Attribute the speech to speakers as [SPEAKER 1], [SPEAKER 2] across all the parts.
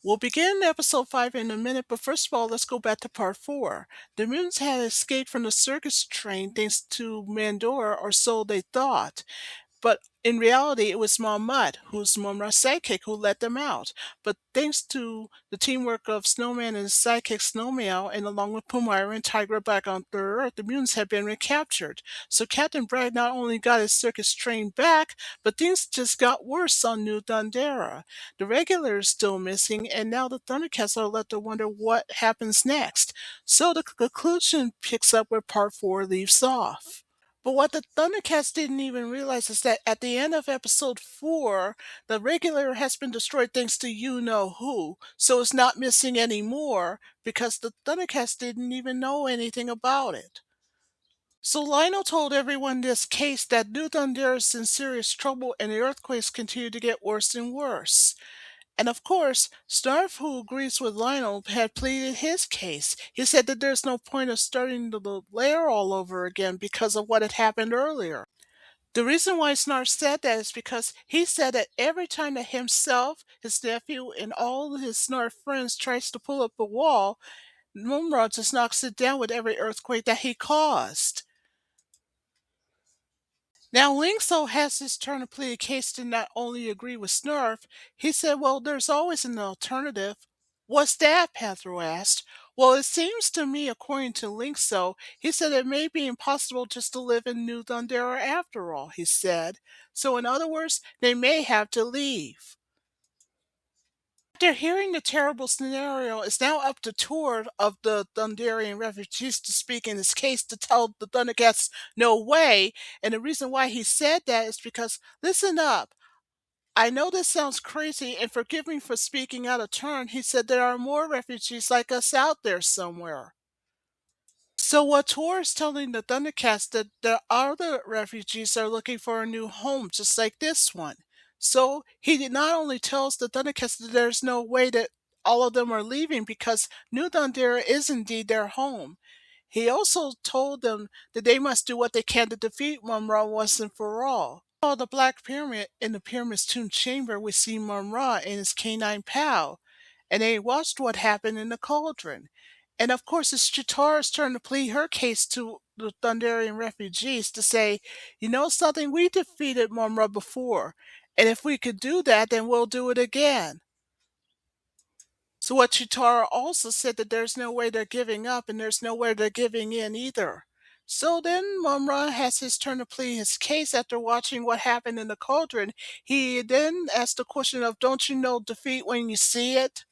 [SPEAKER 1] We'll begin episode 5 in a minute, but first of all, let's go back to part 4. The mutants had escaped from the circus train thanks to Mandora, or so they thought. But in reality, it was Marmot, who's Momra's sidekick, who let them out. But thanks to the teamwork of Snowman and his sidekick Snowmeow, and along with Pumira and Tigra back on Third Earth, the mutants had been recaptured. So Captain Bragg not only got his circus train back, but things just got worse on New Thundera. The regulars still missing, and now the Thundercats are left to wonder what happens next. So the conclusion picks up where part 4 leaves off. But what the Thundercats didn't even realize is that at the end of episode 4, the regulator has been destroyed thanks to you know who, so it's not missing anymore because the Thundercats didn't even know anything about it. So Lionel told everyone in this case that New Thunder is in serious trouble and the earthquakes continue to get worse and worse. And of course, Snarf, who agrees with Lionel, had pleaded his case. He said that there's no point of starting the lair all over again because of what had happened earlier. The reason why Snarf said that is because he said that every time that himself, his nephew, and all his Snarf friends tries to pull up a wall, Mumra just knocks it down with every earthquake that he caused. Now, Linkso has his turn to plead a case to not only agree with Snarf, he said, well, there's always an alternative. What's that? Pathro asked. Well, it seems to me, according to Linkso, he said it may be impossible just to live in New Thundera after all, he said. So, in other words, they may have to leave. After hearing the terrible scenario, it's now up to Tord of the Thunderian refugees to speak in his case to tell the Thundercats no way. And the reason why he said that is because, listen up, I know this sounds crazy, and forgive me for speaking out of turn. He said there are more refugees like us out there somewhere. So what Tor is telling the Thundercats that the other refugees are looking for a new home, just like this one. So he did not only tells the Thundercats that there's no way that all of them are leaving because New Thundera is indeed their home. He also told them that they must do what they can to defeat Mumra once and for all. Oh, the Black Pyramid in the Pyramid's tomb chamber, we see Mumra and his canine pal, and they watched what happened in the cauldron. And of course, it's Chitara's turn to plead her case to the Thunderian refugees to say, you know something, we defeated Mumra before, and if we could do that, then we'll do it again. So what Chitara also said that there's no way they're giving up and there's no way they're giving in either. So then Mumra has his turn to plead his case after watching what happened in the cauldron. He then asked the question of, don't you know defeat when you see it?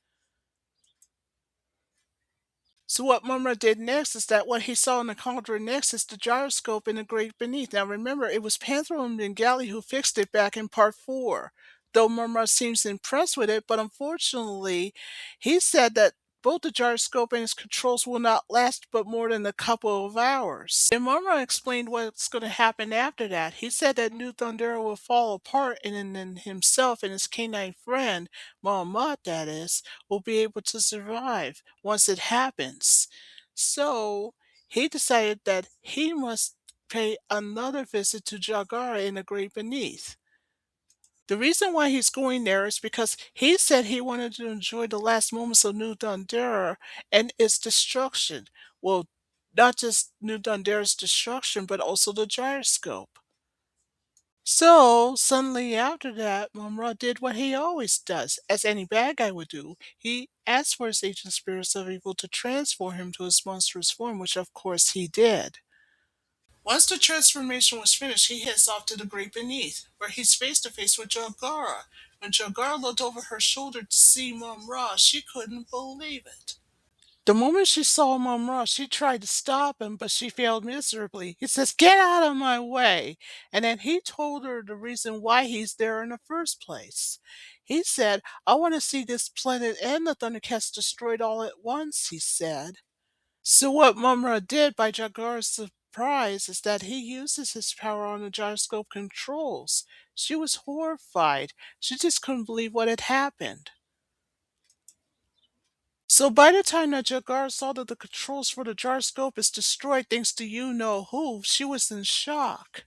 [SPEAKER 1] So what Mumra did next is that what he saw in the cauldron next is the gyroscope in the grate beneath. Now remember, it was Panthro and Bengali who fixed it back in part 4. Though Mumra seems impressed with it, but unfortunately, he said that both the gyroscope and its controls will not last but more than a couple of hours. And Mumra explained what's going to happen after that. He said that New Thundera will fall apart and then himself and his canine friend, Mamat that is, will be able to survive once it happens. So he decided that he must pay another visit to Jagara in the Great Beneath. The reason why he's going there is because he said he wanted to enjoy the last moments of New Thundera and its destruction. Well, not just New Thundera's destruction, but also the gyroscope. So, suddenly after that, Mumra did what he always does, as any bad guy would do. He asked for his ancient spirits of evil to transform him to his monstrous form, which of course he did. Once the transformation was finished, he heads off to the Great Beneath, where he's face to face with Jogara. When Jogara looked over her shoulder to see Mumra, she couldn't believe it. The moment she saw Mumra, she tried to stop him, but she failed miserably. He says, get out of my way. And then he told her the reason why he's there in the first place. He said, I want to see this planet and the Thundercats destroyed all at once, he said. So what Mumra did by Jagar's surprise is that he uses his power on the gyroscope controls. She was horrified. She just couldn't believe what had happened. So by the time that Jagar saw that the controls for the gyroscope is destroyed thanks to you know who, she was in shock.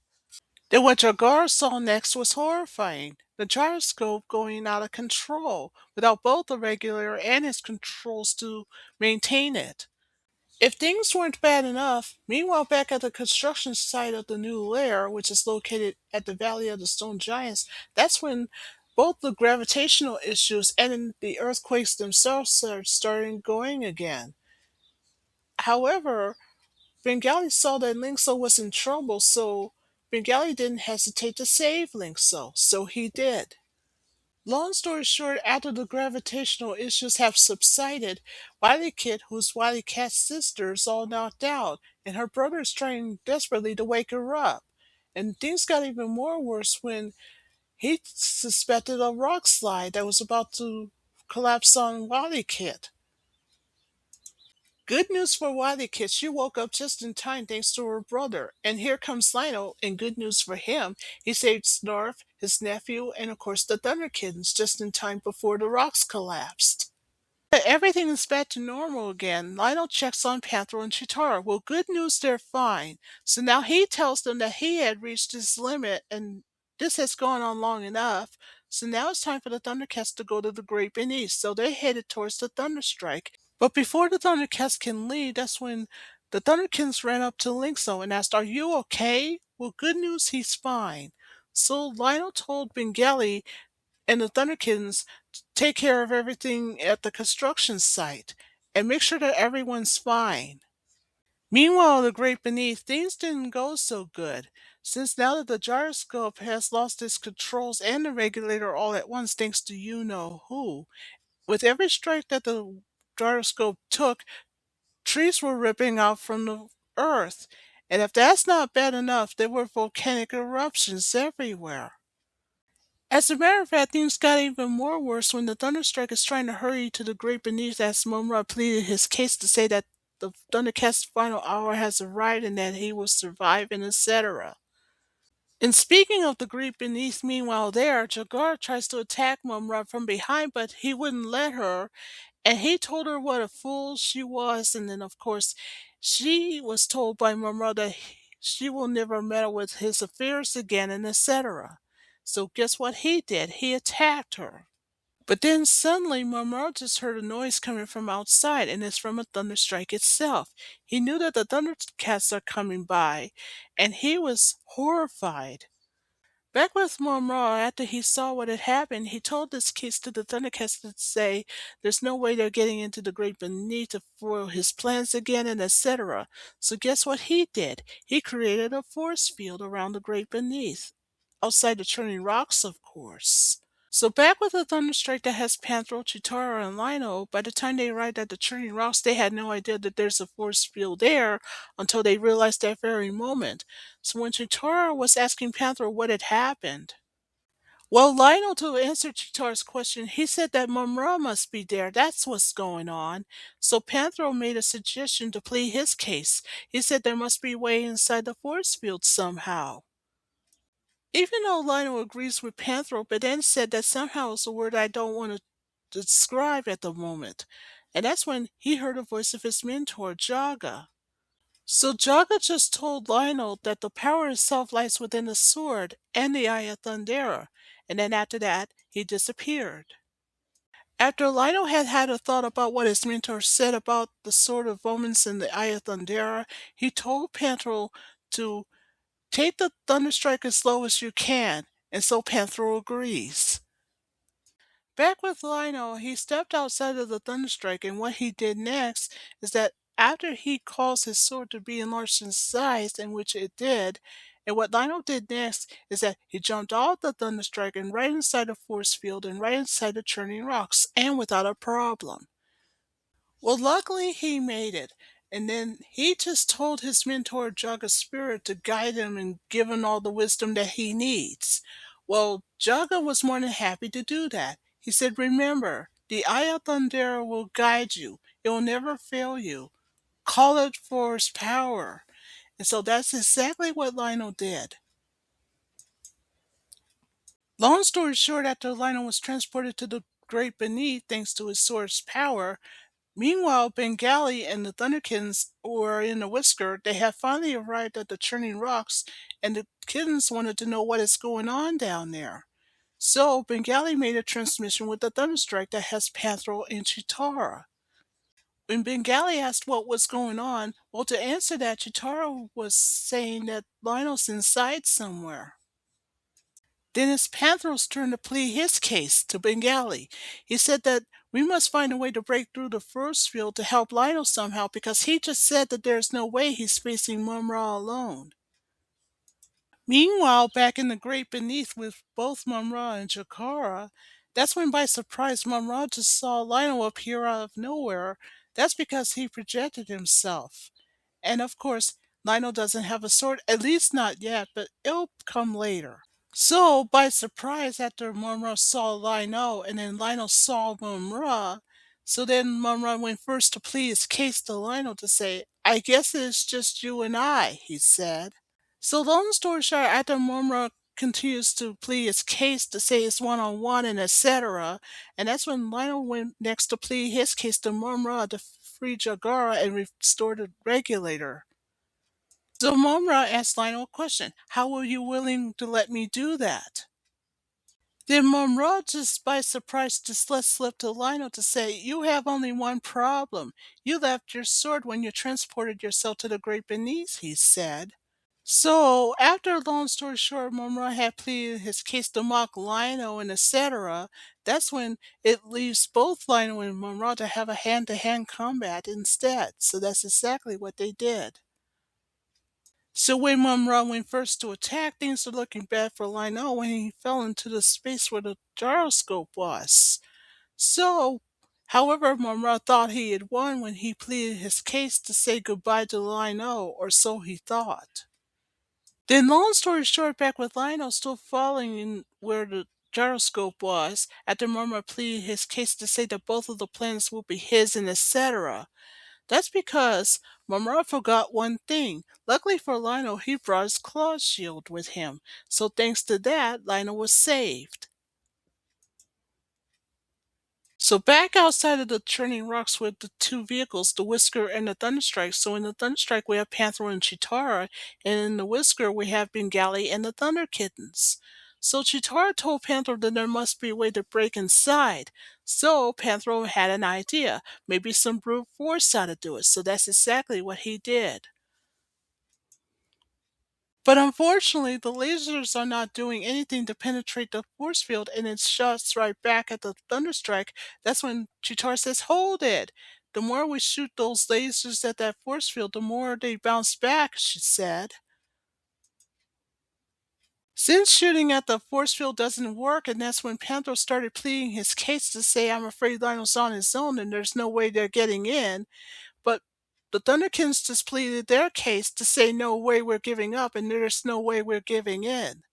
[SPEAKER 1] Then what Jagar saw next was horrifying. the gyroscope going out of control without both the regulator and its controls to maintain it. If things weren't bad enough, meanwhile, back at the construction site of the new lair, which is located at the Valley of the Stone Giants, that's when both the gravitational issues and the earthquakes themselves are starting going again. However, Bengali saw that Linkso was in trouble, so Bengali didn't hesitate to save Linkso, so he did. Long story short, after the gravitational issues have subsided, Wily Kit, who's Wily Cat's sister, is all knocked out, and her brother is trying desperately to wake her up. And things got even more worse when he suspected a rock slide that was about to collapse on Wily Kit. Good news for Wily Kit, she woke up just in time thanks to her brother. And here comes Lionel, and good news for him, he saved Snarf, his nephew, and of course the Thunder Kittens just in time before the rocks collapsed. But everything is back to normal again. Lionel checks on Panther and Chitara. Well, good news, they're fine. So now he tells them that he had reached his limit and this has gone on long enough. So now it's time for the Thundercats to go to the Great Beneath. So they're headed towards the Thunderstrike. But before the Thundercats can leave, that's when the Thunderkins ran up to Linkso and asked, "Are you okay?" Well, good news, he's fine. So Lionel told Bengali and the Thunderkins to take care of everything at the construction site and make sure that everyone's fine. Meanwhile, the Great Beneath, things didn't go so good. Since now that the gyroscope has lost its controls and the regulator all at once, thanks to you know who, with every strike that the gyroscope took, trees were ripping out from the earth. And if that's not bad enough, there were volcanic eruptions everywhere. As a matter of fact, things got even more worse when the Thunderstrike is trying to hurry to the Great Beneath as Mumra pleaded his case to say that the Thundercat's final hour has arrived and that he will survive and etc. And speaking of the Great Beneath, meanwhile there, Jagar tries to attack Mumra from behind, but he wouldn't let her, and he told her what a fool she was, and then of course she was told by Mumra that she will never meddle with his affairs again, and etc. So guess what he did? He attacked her. But then suddenly Mumra just heard a noise coming from outside, and it's from a thunderstrike itself. He knew that the Thundercats are coming by, and he was horrified. Back with Monroe, after he saw what had happened, he told this case to the Thundercats to say there's no way they're getting into the Great Beneath to foil his plans again, and etc. So guess what he did? He created a force field around the Great Beneath, outside the Churning Rocks, of course. So back with the Thunderstrike that has Panthro, Chitara, and Lino, by the time they arrived at the Churning Rocks, they had no idea that there's a force field there until they realized that very moment. So when Chitara was asking Panthro what had happened, well, Lionel, to answer Chitara's question, he said that Mumra must be there. That's what's going on. So Panthro made a suggestion to plead his case. He said there must be a way inside the force field somehow. Even though Lionel agrees with Panthro, but then said that somehow is a word I don't want to describe at the moment. And that's when he heard a voice of his mentor, Jaga. So Jaga just told Lionel that the power itself lies within the sword and the Eye of Thundera, and then after that, he disappeared. After Lionel had had a thought about what his mentor said about the Sword of Omens and the Eye of Thundera, he told Panthro to take the Thunderstrike as low as you can, and so Panthro agrees. Back with Lionel, he stepped outside of the Thunderstrike, and what he did next is that after he caused his sword to be enlarged in size, in which it did, and what Lionel did next is that he jumped off the Thunderstrike and right inside the force field and right inside the churning rocks, and without a problem. Well, luckily he made it, and then he just told his mentor Jaga's spirit to guide him and give him all the wisdom that he needs. Well, Jaga was more than happy to do that. He said, "Remember, the Eye of Thundera will guide you. It will never fail you. Call it for its power." And so that's exactly what Lionel did. Long story short, after Lionel was transported to the Great Beneath thanks to his sword's power, meanwhile, Bengali and the Thunderkins were in a whisker. They had finally arrived at the Churning Rocks, and the kittens wanted to know what is going on down there. So Bengali made a transmission with the Thunderstrike that has Panthro and Chitara. When Bengali asked what was going on, well, to answer that, Chitara was saying that Lionel's inside somewhere. Then it's Panthro's turn to plead his case to Bengali. He said that we must find a way to break through the force field to help Lionel somehow because he just said that there's no way he's facing Mumra alone. Meanwhile, back in the Great Beneath with both Mumra and Jakara, that's when by surprise Mumra just saw Lionel appear out of nowhere. That's because he projected himself. And of course, Lionel doesn't have a sword, at least not yet, but it'll come later. So, by surprise, after Mumra saw Lionel and then Lionel saw Mumra, so then Mumra went first to plead his case to Lionel to say, I guess it's just you and I, he said. So long story short, after Mumra continues to plead his case to say it's one-on-one and etc., and that's when Lionel went next to plead his case to Mumra to free Jagara and restore the regulator. So Mumra asked Lionel a question, how were you willing to let me do that? Then Mumra just by surprise just let slip to Lionel to say, you have only one problem. You left your sword when you transported yourself to the Great Beneath, he said. So, after long story short, Mumra had pleaded his case to mock Lionel and etc., that's when it leaves both Lionel and Mumra to have a hand-to-hand combat instead. So that's exactly what they did. So when Mumra went first to attack, things were looking bad for Lionel when he fell into the space where the gyroscope was. So, however, Mumra thought he had won when he pleaded his case to say goodbye to Lionel, or so he thought. Then, long story short, back with Lionel still falling in where the gyroscope was, after Mumra pleaded his case to say that both of the planets will be his and etc. That's because Mumra forgot one thing. Luckily for Lionel, he brought his claw shield with him, so thanks to that, Lionel was saved. So back outside of the churning rocks with the two vehicles, the Whisker and the Thunderstrike. So in the Thunderstrike we have Panther and Chitara, and in the Whisker we have Bengali and the Thunder Kittens. So Chitara told Panther that there must be a way to break inside. So Panther had an idea. Maybe some brute force ought to do it. So that's exactly what he did. But unfortunately, the lasers are not doing anything to penetrate the force field, and it shots right back at the Thunderstrike. That's when Chitara says, hold it! The more we shoot those lasers at that force field, the more they bounce back, she said. Since shooting at the force field doesn't work, and that's when Panther started pleading his case to say, I'm afraid Lionel's on his own and there's no way they're getting in. But the Thunderkins just pleaded their case to say no way we're giving up and there's no way we're giving in.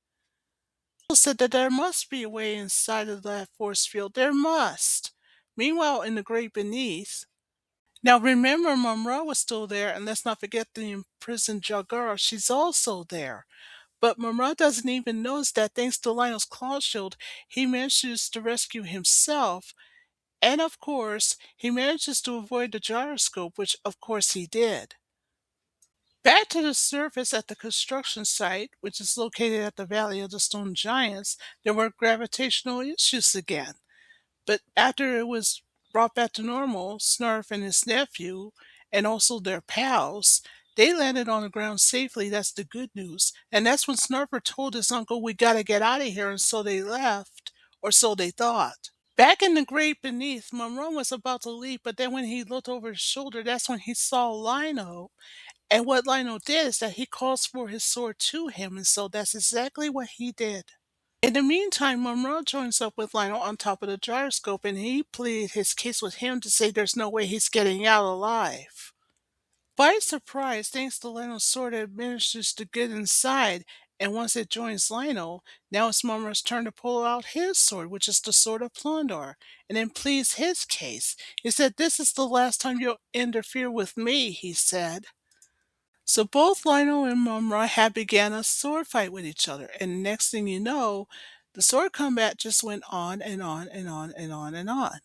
[SPEAKER 1] People said that there must be a way inside of that force field. There must. Meanwhile, in the great beneath. Now remember, Monroe was still there, and let's not forget the imprisoned Jagara. She's also there. But Monroe doesn't even notice that thanks to Lionel's claw shield, he manages to rescue himself. And of course, he manages to avoid the gyroscope, which of course he did. Back to the surface at the construction site, which is located at the Valley of the Stone Giants, there were gravitational issues again. But after it was brought back to normal, Snarf and his nephew, and also their pals, they landed on the ground safely. That's the good news. And that's when Snarfer told his uncle, we gotta get out of here, and so they left, or so they thought. Back in the grate beneath, Monroe was about to leave, but then when he looked over his shoulder, that's when he saw Lino. And what Lionel did is that he calls for his sword to him, and so that's exactly what he did. In the meantime, Monroe joins up with Lionel on top of the gyroscope, and he pleaded his case with him to say there's no way he's getting out alive. By surprise, thanks to Lionel's sword, it manages to get inside, and once it joins Lionel, now it's Monroe's turn to pull out his sword, which is the Sword of Plundor, and then pleads his case. He said, this is the last time you'll interfere with me, he said. So both Lionel and Mumra had began a sword fight with each other, and next thing you know, the sword combat just went on and on and on and on and on.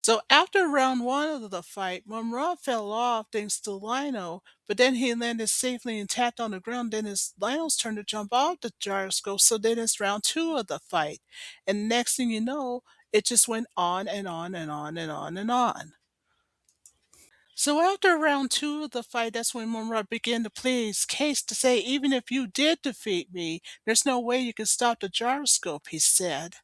[SPEAKER 1] So after round one of the fight, Monroe fell off thanks to Lionel, but then he landed safely intact on the ground. Then it's Lionel's turn to jump off the gyroscope. So then it's round two of the fight. And next thing you know, it just went on and on and on and on and on. So after round two of the fight, that's when Monroe began to plead his case to say, even if you did defeat me, there's no way you can stop the gyroscope, he said.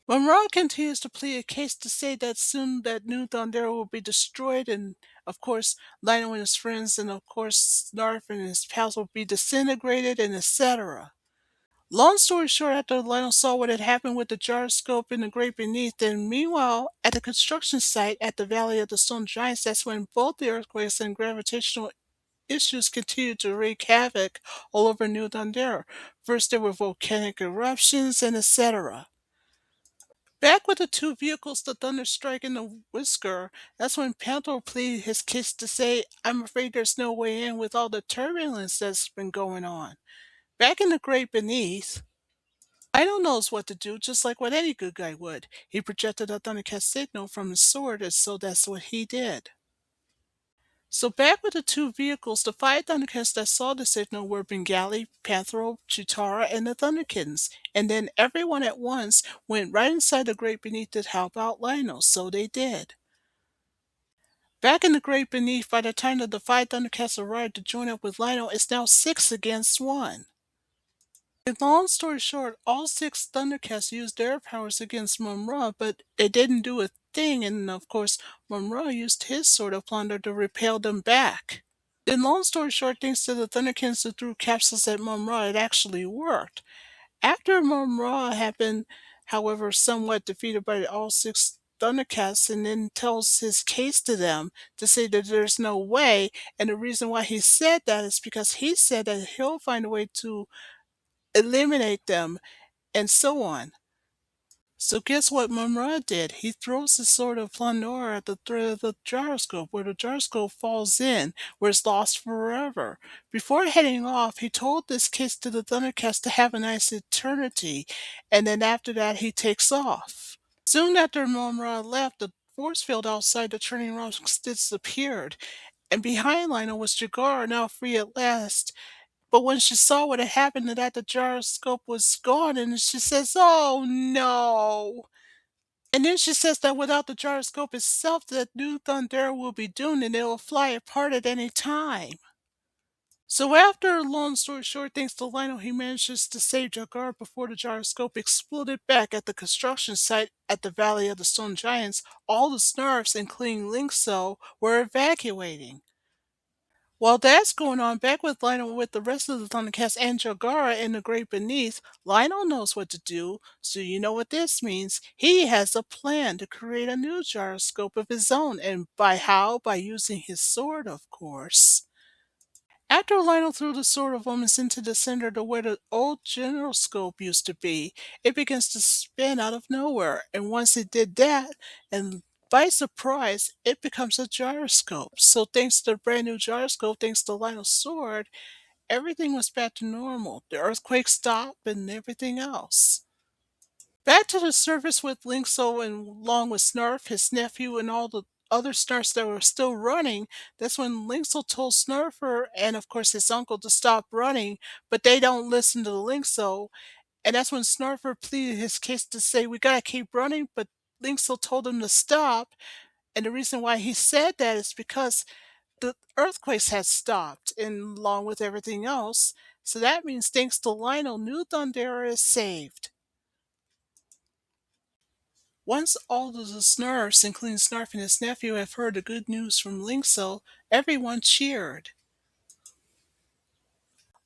[SPEAKER 1] Monroe continues to plead a case to say that soon that new Thundera will be destroyed, and of course, Lionel and his friends, and of course, Snarf and his pals will be disintegrated, and etc. Long story short, after Lionel saw what had happened with the gyroscope in the Great Beneath, and meanwhile, at the construction site at the Valley of the Stone Giants, that's when both the earthquakes and gravitational issues continued to wreak havoc all over New Thundera. First, there were volcanic eruptions, and etc. Back with the two vehicles, the Thunderstrike and the Whisker, that's when Panther pleaded his case to say, I'm afraid there's no way in with all the turbulence that's been going on. Back in the Great Beneath, Idol knows what to do, just like what any good guy would. He projected a Thundercat signal from his sword, and so that's what he did. So back with the two vehicles, the five Thundercats that saw the signal were Bengali, Panthro, Chitara, and the Thunderkittens. And then everyone at once went right inside the Great Beneath to help out Lionel, so they did. Back in the Great Beneath, by the time that the five Thundercats arrived to join up with Lionel, it's now 6 against 1. And long story short, all six Thundercats used their powers against Monroe, but they didn't do a thing, and of course, Monroe used his sword of plunder to repel them back. In long story short, thanks to the Thundercats who threw capsules at Monroe, it actually worked. After Monroe had been, however, somewhat defeated by all six Thundercats and then tells his case to them to say that there's no way, and the reason why he said that is because he said that he'll find a way to eliminate them and so on. So guess what Monroe did? He throws his sword of Plundora at the thread of the gyroscope, where the gyroscope falls in, where it's lost forever. Before heading off, he told this case to the Thundercats to have a nice eternity, and then after that he takes off. Soon after Monroe left, the force field outside the turning rocks disappeared, and behind Lionel was Jagar, now free at last. But when she saw what had happened and that the gyroscope was gone, and she says, "Oh no!" And then she says that without the gyroscope itself, that new Thundera will be doomed and it will fly apart at any time. So after, long story short, thanks to Lionel, he manages to save Jagar before the gyroscope exploded back at the construction site at the Valley of the Stone Giants. All the Snarfs, including Linkso, were evacuating. While that's going on, back with Lionel with the rest of the Thundercats and Jogara in the Great Beneath, Lionel knows what to do, so you know what this means. He has a plan to create a new gyroscope of his own, and by how? By using his sword, of course. After Lionel threw the Sword of Omens into the center to where the old gyroscope used to be, it begins to spin out of nowhere, and once it did that, and by surprise, it becomes a gyroscope. So thanks to the brand new gyroscope, thanks to Lionel's sword, everything was back to normal. The earthquake stopped and everything else. Back to the surface with Linkso and along with Snarf, his nephew, and all the other Snarfs that were still running. That's when Linkso told Snurfer and of course his uncle to stop running, but they don't listen to Linkso. And that's when Snurfer pleaded his case to say we gotta keep running, but Linkso told him to stop. And the reason why he said that is because the earthquakes had stopped and along with everything else. So that means thanks to Lionel, New Thundera is saved. Once all of the Snurfs, including Snarf and his nephew, have heard the good news from Linkso, everyone cheered.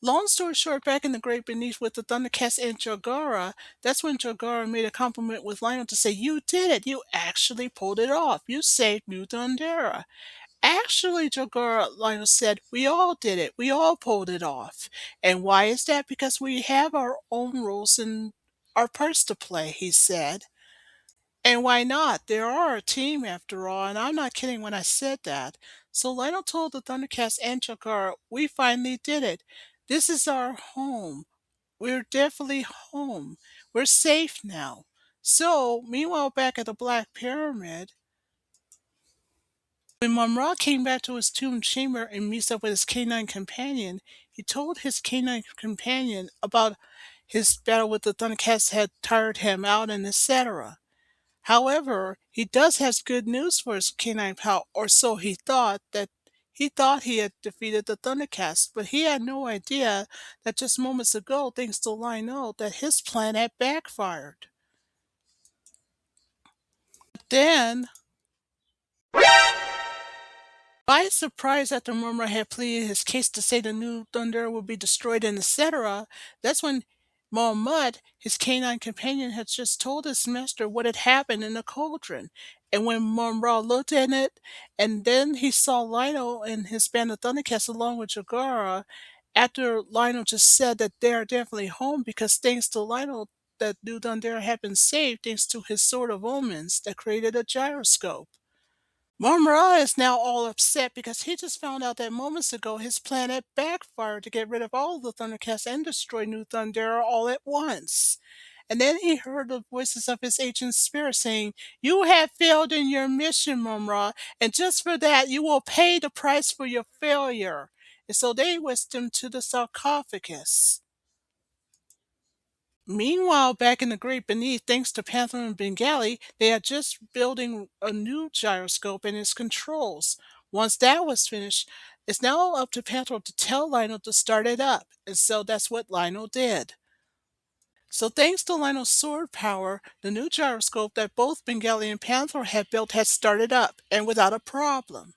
[SPEAKER 1] Long story short, back in the Great Beneath with the Thundercats and Jogara, that's when Jogara made a compliment with Lionel to say, "You did it! You actually pulled it off! You saved New Thundera!" Actually, Jogara, Lionel said, "We all did it! We all pulled it off!" And why is that? Because we have our own rules and our parts to play, he said. And why not? They are a team after all, and I'm not kidding when I said that. So Lionel told the Thundercats and Chakar, we finally did it. This is our home. We're definitely home. We're safe now. So, meanwhile, back at the Black Pyramid, When Monra came back to his tomb chamber and meets up with his canine companion, he told his canine companion about his battle with the Thundercats had tired him out and etc. However, he does have good news for his canine pal, or so he thought that he thought he had defeated the Thundercats, but he had no idea that just moments ago things to Lionel that his plan had backfired. Then, by surprise after Murmur had pleaded his case to say the new Thunder would be destroyed and etc., that's when Mud, his canine companion, had just told his master what had happened in the cauldron. And when Mumra looked at it, and then he saw Lionel and his band of Thundercats along with Jagara, after Lionel just said that they are definitely home because thanks to Lionel, that new Thunder had been saved thanks to his Sword of Omens that created a gyroscope. Momura is now all upset because he just found out that moments ago his plan had backfired to get rid of all the Thundercats and destroy New Thundera all at once. And then he heard the voices of his ancient spirit saying, "You have failed in your mission, Momura, and just for that you will pay the price for your failure." And so they whisked him to the sarcophagus. Meanwhile, back in the Great Beneath, thanks to Panther and Bengali, they are just building a new gyroscope and its controls. Once that was finished, it's now up to Panther to tell Lionel to start it up, and so that's what Lionel did. So thanks to Lionel's sword power, the new gyroscope that both Bengali and Panther had built had started up, and without a problem.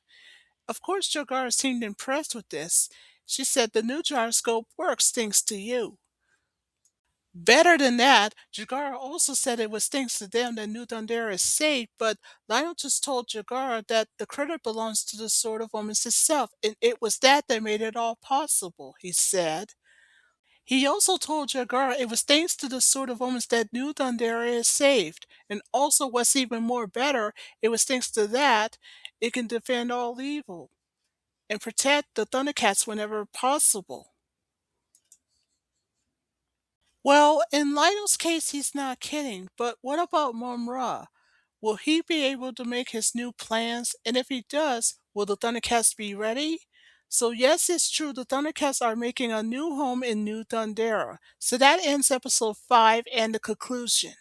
[SPEAKER 1] Of course, Jagara seemed impressed with this. She said, "The new gyroscope works thanks to you." Better than that, Jagara also said it was thanks to them that New Thundera is safe, but Lionel just told Jagara that the credit belongs to the Sword of Omens itself, and it was that made it all possible, he said. He also told Jagara it was thanks to the Sword of Omens that New Thundera is saved, and also what's even more better, it was thanks to that it can defend all evil and protect the Thundercats whenever possible. Well, in Lionel's case, he's not kidding, but what about Mumra? Will he be able to make his new plans? And if he does, will the Thundercats be ready? So yes, it's true, the Thundercats are making a new home in New Thundera. So that ends episode 5 and the conclusion.